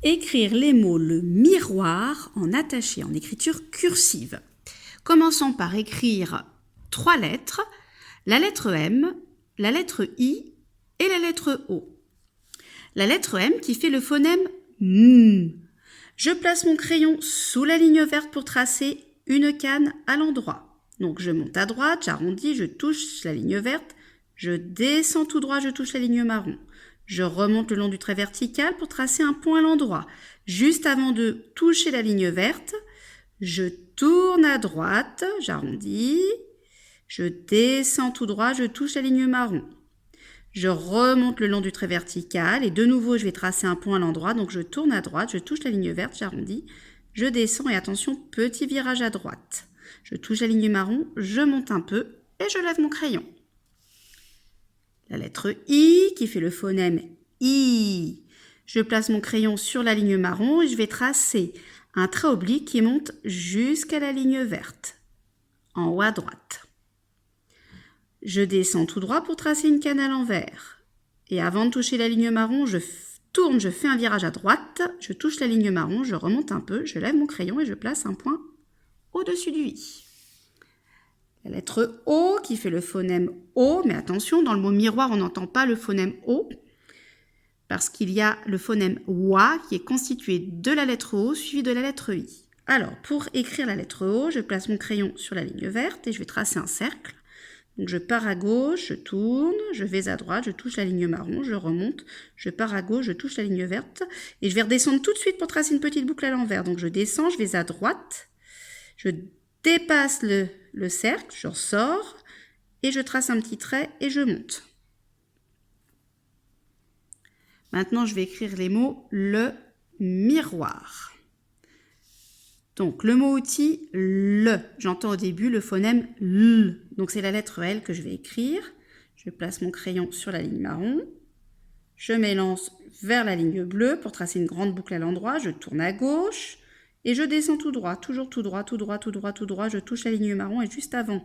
écrire les mots le miroir en attaché en écriture cursive. Commençons par écrire 3 lettres, la lettre M, la lettre I et la lettre O. La lettre M qui fait le phonème M. Je place mon crayon sous la ligne verte pour tracer une canne à l'endroit. Donc je monte à droite, j'arrondis, je touche la ligne verte, je descends tout droit, je touche la ligne marron. Je remonte le long du trait vertical pour tracer un point à l'endroit. Juste avant de toucher la ligne verte, je tourne à droite, j'arrondis, je descends tout droit, je touche la ligne marron. Je remonte le long du trait vertical et de nouveau je vais tracer un point à l'endroit. Donc je tourne à droite, je touche la ligne verte, j'arrondis, je descends et attention, petit virage à droite. Je touche la ligne marron, je monte un peu et je lève mon crayon. La lettre I qui fait le phonème I. Je place mon crayon sur la ligne marron et je vais tracer un trait oblique qui monte jusqu'à la ligne verte, en haut à droite. Je descends tout droit pour tracer une canne à l'envers. Et avant de toucher la ligne marron, je tourne, je fais un virage à droite, je touche la ligne marron, je remonte un peu, je lève mon crayon et je place un point au-dessus du I. La lettre O qui fait le phonème O, mais attention, dans le mot miroir, on n'entend pas le phonème O, parce qu'il y a le phonème OA qui est constitué de la lettre O suivi de la lettre I. Alors, pour écrire la lettre O, je place mon crayon sur la ligne verte et je vais tracer un cercle. Donc je pars à gauche, je tourne, je vais à droite, je touche la ligne marron, je remonte, je pars à gauche, je touche la ligne verte et je vais redescendre tout de suite pour tracer une petite boucle à l'envers. Donc je descends, je vais à droite, je dépasse le cercle, je ressors et je trace un petit trait et je monte. Maintenant je vais écrire les mots le miroir. Donc, le mot outil, le. J'entends au début le phonème L. Donc, c'est la lettre L que je vais écrire. Je place mon crayon sur la ligne marron. Je m'élance vers la ligne bleue pour tracer une grande boucle à l'endroit. Je tourne à gauche et je descends tout droit. Toujours tout droit, tout droit, tout droit, tout droit. Je touche la ligne marron et juste avant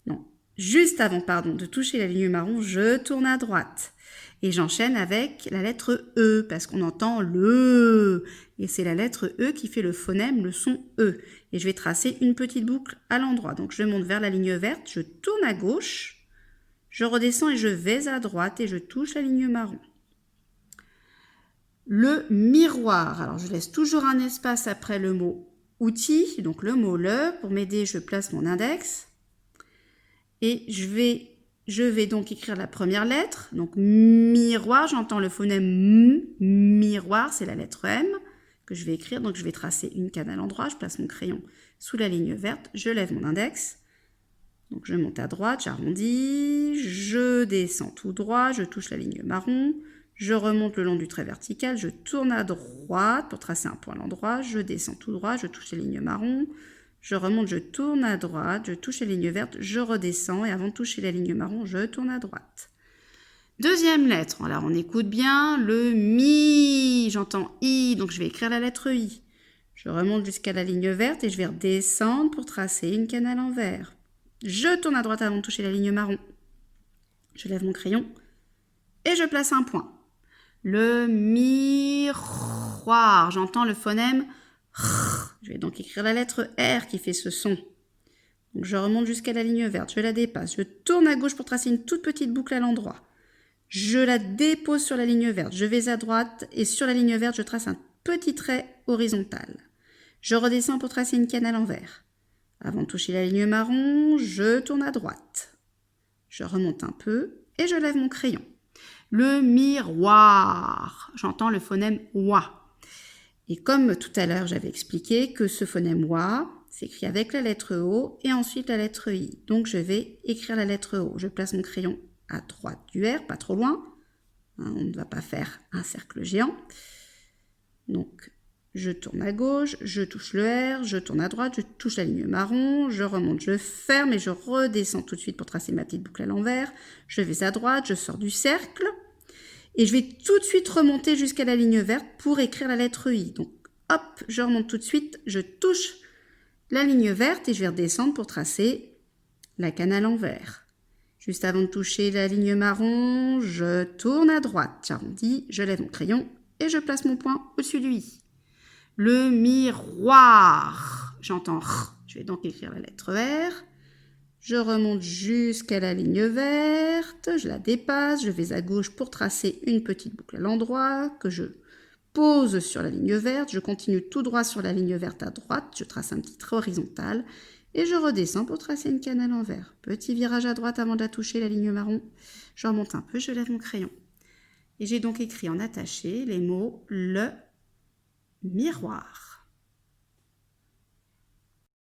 de toucher la ligne marron, je tourne à droite. Et j'enchaîne avec la lettre E, parce qu'on entend le. Et c'est la lettre E qui fait le phonème, le son E. Et je vais tracer une petite boucle à l'endroit. Donc je monte vers la ligne verte, je tourne à gauche, je redescends et je vais à droite et je touche la ligne marron. Le miroir. Alors je laisse toujours un espace après le mot outil, donc le mot le. Pour m'aider, je place mon index. Et je vais donc écrire la première lettre, donc miroir, j'entends le phonème M, miroir, c'est la lettre M que je vais écrire, donc je vais tracer une canne à l'endroit, je place mon crayon sous la ligne verte, je lève mon index, donc je monte à droite, j'arrondis, je descends tout droit, je touche la ligne marron, je remonte le long du trait vertical, je tourne à droite pour tracer un point à l'endroit, je descends tout droit, je touche la ligne marron, je remonte, je tourne à droite, je touche la ligne verte, je redescends et avant de toucher la ligne marron, je tourne à droite. Deuxième lettre, alors on écoute bien le mi, j'entends I, donc je vais écrire la lettre I. Je remonte jusqu'à la ligne verte et je vais redescendre pour tracer une canne à l'envers. Je tourne à droite avant de toucher la ligne marron. Je lève mon crayon et je place un point. Le miroir, j'entends le phonème R. Je vais donc écrire la lettre R qui fait ce son. Donc je remonte jusqu'à la ligne verte, je la dépasse, je tourne à gauche pour tracer une toute petite boucle à l'endroit. Je la dépose sur la ligne verte, je vais à droite et sur la ligne verte, je trace un petit trait horizontal. Je redescends pour tracer une canne à l'envers. Avant de toucher la ligne marron, je tourne à droite. Je remonte un peu et je lève mon crayon. Le miroir, j'entends le phonème OA. Et comme tout à l'heure, j'avais expliqué que ce phonème OA s'écrit avec la lettre O et ensuite la lettre I. Donc, je vais écrire la lettre O. Je place mon crayon à droite du R, pas trop loin. On ne va pas faire un cercle géant. Donc, je tourne à gauche, je touche le R, je tourne à droite, je touche la ligne marron, je remonte, je ferme et je redescends tout de suite pour tracer ma petite boucle à l'envers. Je vais à droite, je sors du cercle. Et je vais tout de suite remonter jusqu'à la ligne verte pour écrire la lettre I. Donc, hop, je remonte tout de suite, je touche la ligne verte et je vais redescendre pour tracer la canne à l'envers. Juste avant de toucher la ligne marron, je tourne à droite, j'arrondis, je lève mon crayon et je place mon point au-dessus du i. Le miroir. J'entends R. Je vais donc écrire la lettre R. Je remonte jusqu'à la ligne verte. Je la dépasse. Je vais à gauche pour tracer une petite boucle à l'endroit que je pose sur la ligne verte. Je continue tout droit sur la ligne verte à droite. Je trace un petit trait horizontal. Et je redescends pour tracer une canne à l'envers. Petit virage à droite avant de la toucher, la ligne marron. Je remonte un peu, je lève mon crayon. Et j'ai donc écrit en attaché les mots « le miroir ».